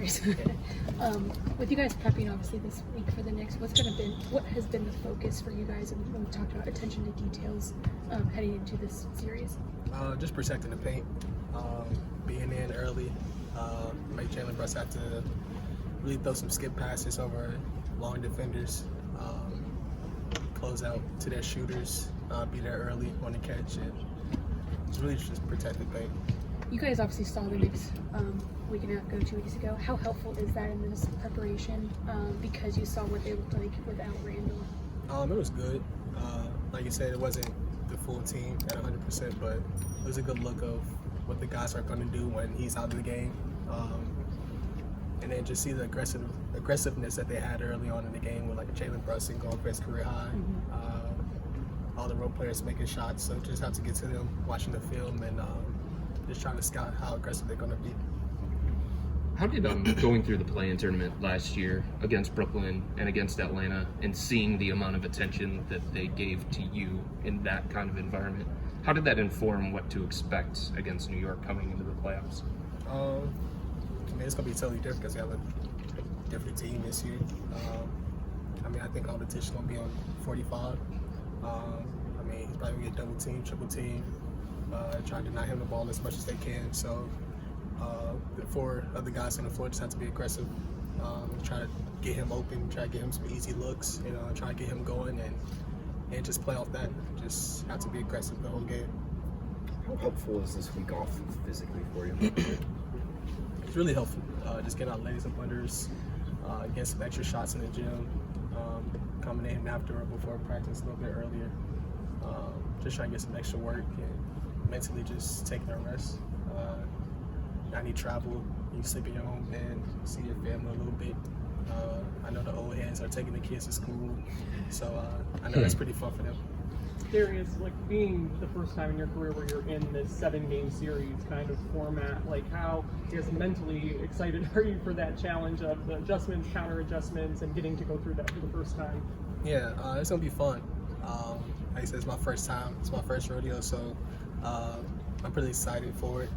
Darius. With you guys prepping obviously this week for the Knicks, what has been the focus for you guys when we talked about attention to details heading into this series? Just protecting the paint, being in early, make Jalen Brunson have to really throw some skip passes over long defenders, close out to their shooters, be there early on the catch, and really just protect the paint. You guys obviously saw the Knicks week and a half ago, 2 weeks ago. How helpful is that in this preparation because you saw what they looked like without Randall? It was good. Like you said, it wasn't the full team at 100%, but it was a good look of what the guys are going to do when he's out of the game. And then just see the aggressiveness that they had early on in the game with like Jalen Brunson going for his career high. All the role players making shots, so just have to get to them, watching the film, and just trying to scout how aggressive they're going to be. How did going through the play-in tournament last year against Brooklyn and against Atlanta and seeing the amount of attention that they gave to you in that kind of environment, how did that inform what to expect against New York coming into the playoffs? I mean, it's going to be totally different because we have a different team this year. I think all the attention going to be on 45. He's probably going to get double team, triple team, trying to deny him the ball as much as they can. So the four other guys on the floor just have to be aggressive, try to get him open, try to get him some easy looks, try to get him going and just play off that. Just have to be aggressive the whole game. How helpful is this week off physically for you? It's really helpful. Just getting our legs up unders, getting some extra shots in the gym, coming in after or before practice a little bit earlier. Just trying to get some extra work and mentally just taking a rest. I need travel. You sleep in your own bed, see your family a little bit. I know the old heads are taking the kids to school, so I know that's pretty fun for them. Darius, like being the first time in your career where you're in this 7-game series kind of format, like how, I guess, mentally excited are you for that challenge of the adjustments, counter adjustments, and getting to go through that for the first time? Yeah, it's gonna be fun. Like I said, it's my first time. It's my first rodeo, so I'm pretty excited for it.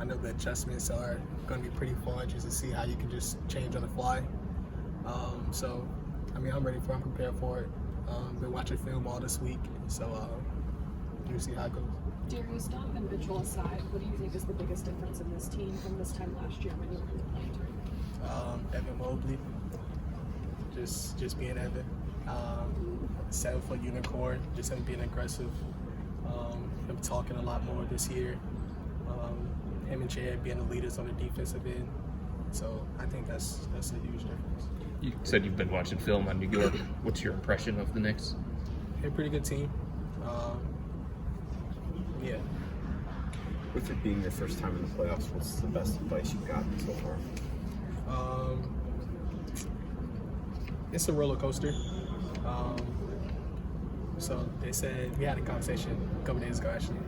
I know the adjustments are going to be pretty fun just to see how you can just change on the fly. I'm ready for it. I'm prepared for it. Been watching film all this week, so we'll see how it goes. Darius, Donovan Mitchell aside, what do you think is the biggest difference in this team from this time last year when you were in the playing tournament? Evan Mobley, just being Evan. 7-foot unicorn, just him being aggressive. Him talking a lot more this year. Him and Chad being the leaders on the defensive end. So I think that's a huge difference. You said you've been watching film on New York. What's your impression of the Knicks? They're a pretty good team. Yeah. With it being your first time in the playoffs, what's the best advice you've gotten so far? It's a roller coaster. So they said, we had a conversation a couple days ago actually.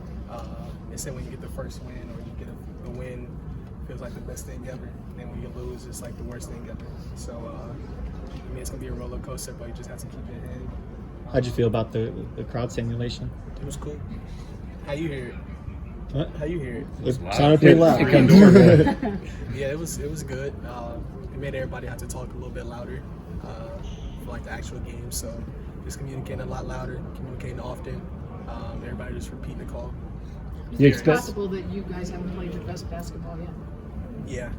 They said when you get the first win or you get a win, it feels like the best thing ever. And then when you lose, it's like the worst thing ever. So it's gonna be a roller coaster, but you just have to keep it in. How'd you feel about the crowd simulation? It was cool. How you hear it? What? How you hear it? It sounded pretty loud. Yeah, it was good. It made everybody have to talk a little bit louder for like the actual game. So just communicating a lot louder, communicating often. Everybody just repeating the call. Is it possible that you guys haven't played your best basketball yet? Yeah,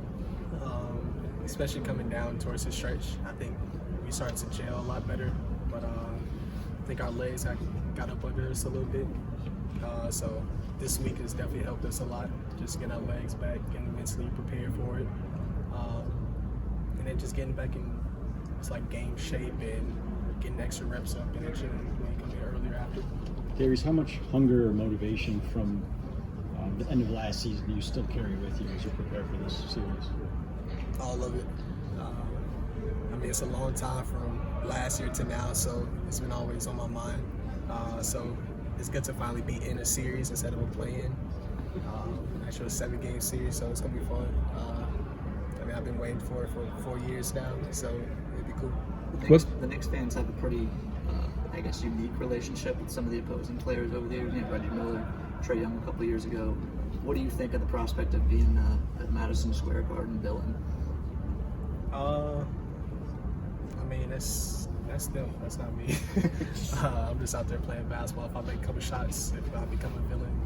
especially coming down towards the stretch. I think we started to gel a lot better, but I think our legs got up under us a little bit. So this week has definitely helped us a lot, just getting our legs back, getting mentally prepared for it, and then just getting back in game shape and getting extra reps up in the gym when you come here earlier after. Darius, how much hunger or motivation from the end of last season do you still carry with you as you prepare for this series? All of it. It's a long time from last year to now, so it's been always on my mind. So it's good to finally be in a series instead of a play-in. Actually, a 7-game series, so it's gonna be fun. I've been waiting for it for 4 years now, so it'd be cool. The Knicks fans have a pretty, unique relationship with some of the opposing players over there. Reggie Miller, Trae Young a couple of years ago. what do you think of the prospect of being at Madison Square Garden building? I mean, that's them. That's not me. I'm just out there playing basketball. If I make a couple shots, if I become a villain,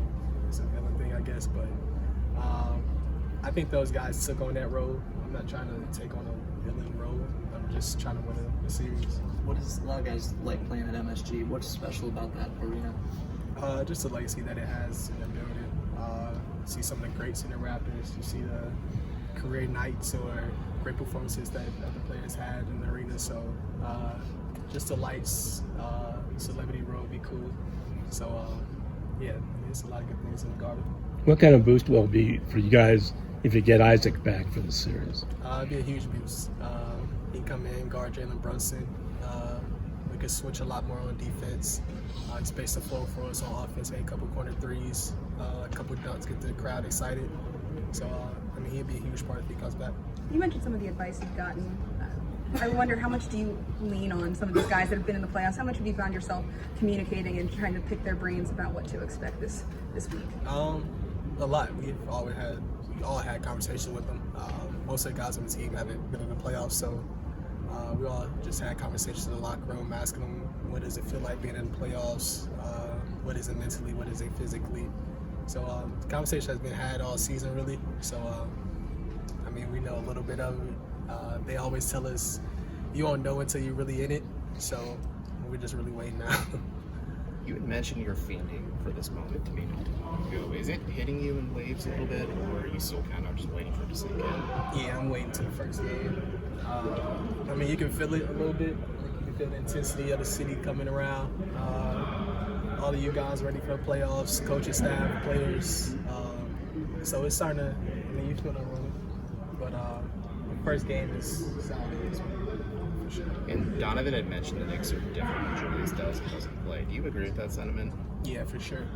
it's a villain thing, I guess. But I think those guys took on that role. I'm not trying to take on a villain role. I'm just trying to win a series. What does a lot of guys like playing at MSG? What's special about that arena? Just the legacy that it has in the building. See some of the greats in the Raptors. You see the career nights or great performances that the players had in the arena. So just the lights, celebrity row would be cool. So yeah, there's a lot of good things in the Garden. What kind of boost will it be for you guys if you get Isaac back for the series? It'd be a huge boost. He can come in, guard Jalen Brunson. We could switch a lot more on defense. Space the floor for us on offense, make a couple corner threes, a couple dunks, get the crowd excited. So, I mean, he'd be a huge part if he comes back. You mentioned some of the advice you've gotten. I wonder how much do you lean on some of these guys that have been in the playoffs? How much have you found yourself communicating and trying to pick their brains about what to expect this week? A lot. We all had conversations with them. Most of the guys on the team haven't been in the playoffs, so we all just had conversations in the locker room, asking them what does it feel like being in the playoffs, what is it mentally, what is it physically. So the conversation has been had all season, really. So I mean, we know a little bit of it. They always tell us you won't know until you're really in it. So we're just really waiting now. You had mentioned you're fiending for this moment to be new. Is it hitting you in waves a little bit, or are you still kind of just waiting for it to sink in? Yeah, I'm waiting to the first game. I mean, you can feel it a little bit. You can feel the intensity of the city coming around. All of you guys ready for the playoffs, coaching staff, players. So it's starting to, I mean, you feel it rolling. But the first game is solid. For sure. And Donovan had mentioned the Knicks are different when Julius doesn't play. Do you agree with that sentiment? Yeah, for sure.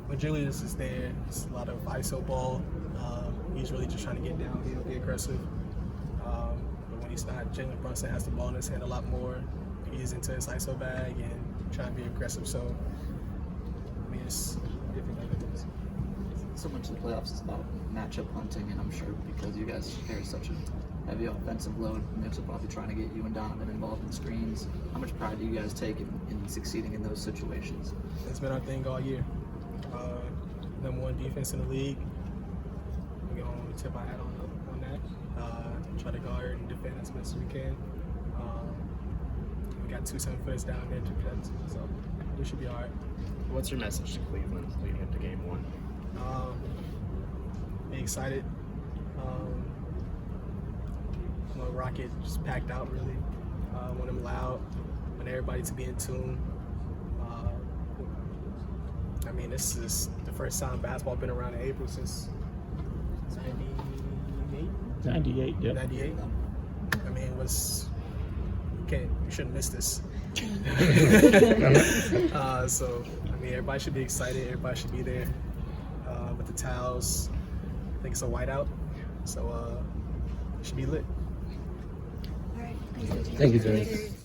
When Julius is there, it's a lot of ISO ball. He's really just trying to get down, be aggressive. But when he's not, Jalen Brunson has the ball in his hand a lot more. He's into his ISO bag and trying to be aggressive. So, I mean, it's different than it is. So much of the playoffs is about matchup hunting, and I'm sure because you guys carry such a heavy offensive load, the Knicks are probably trying to get you and Donovan involved in screens. How much pride do you guys take in succeeding in those situations? It's been our thing all year. Number one defense in the league. We're going to tip our hat on that. Try to guard and defend as best as we can. We got 2 7-footers down there to protect, so we should be all right. What's your message to Cleveland leading up to Game 1? Be excited. Rocket just packed out, really. Want them loud. Want everybody to be in tune. I mean, this is the first time basketball been around in April since 98? 98, yep. 98. I mean, you shouldn't miss this. So, I mean, everybody should be excited. Everybody should be there with the towels. I think it's a whiteout. So, it should be lit. All right. Thank you, Darius.